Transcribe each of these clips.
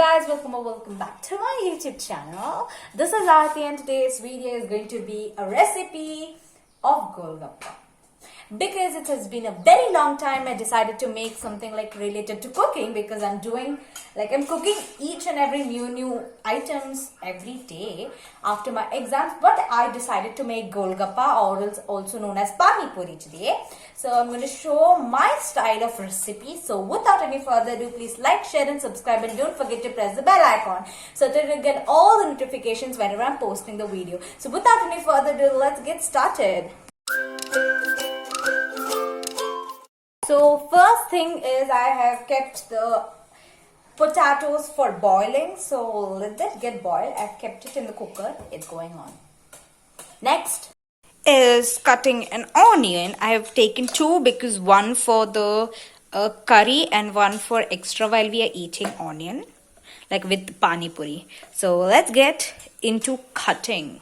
guys, welcome back to my YouTube channel. This is Aarthi and today's video is going to be a recipe of golgappa. Because it has been a very long time, I decided to make something like related to cooking because I'm cooking each and every new items every day after my exams. But I decided to make golgappa, or also known as Pani puri today. So I'm going to show my style of recipe. So without any further ado, please like, share and subscribe, and don't forget to press the bell icon so that you get all the notifications whenever I'm posting the video. So without any further ado, let's get started. So first thing is I have kept the potatoes for boiling. So let that get boiled. I've kept it in the cooker. It's going on. Next is cutting an onion. I have taken two because one for the curry and one for extra while we are eating onion, like with pani puri. So let's get into cutting.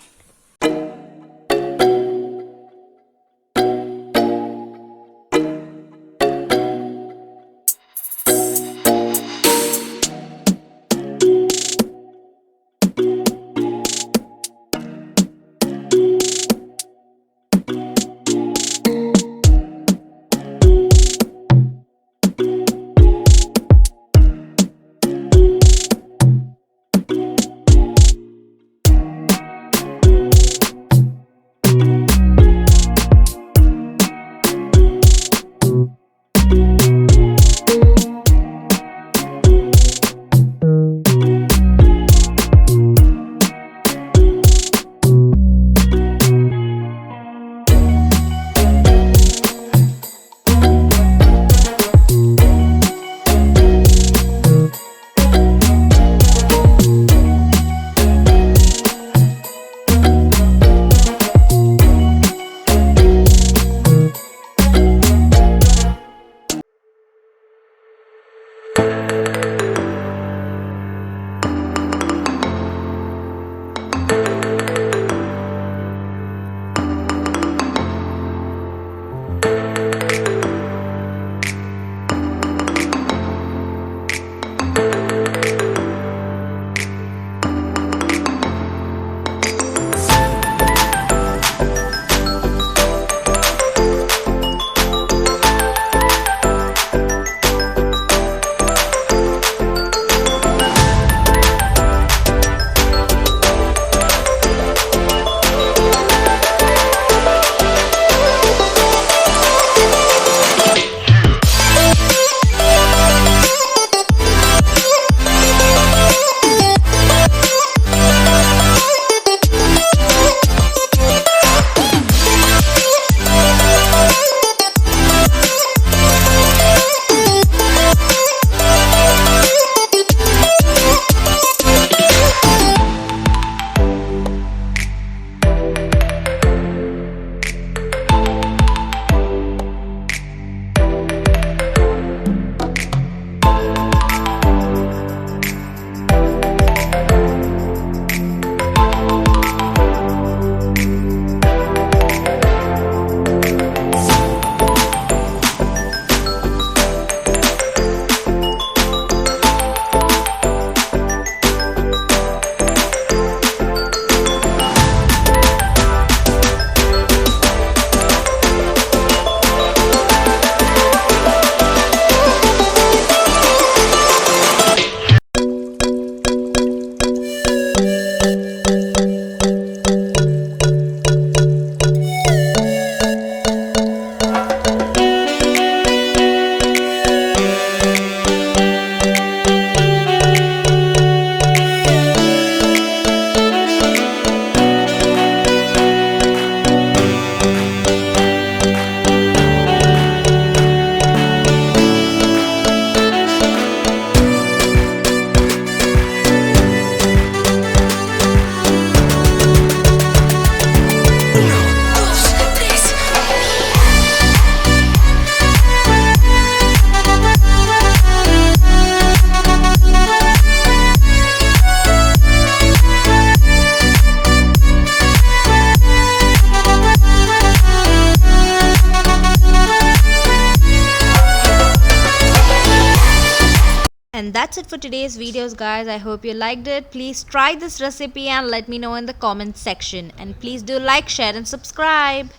that's it for today's videos, guys. I hope you liked it. Please try this recipe and let me know in the comments section. And please do like, share and subscribe.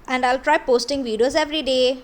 And I'll try posting videos every day.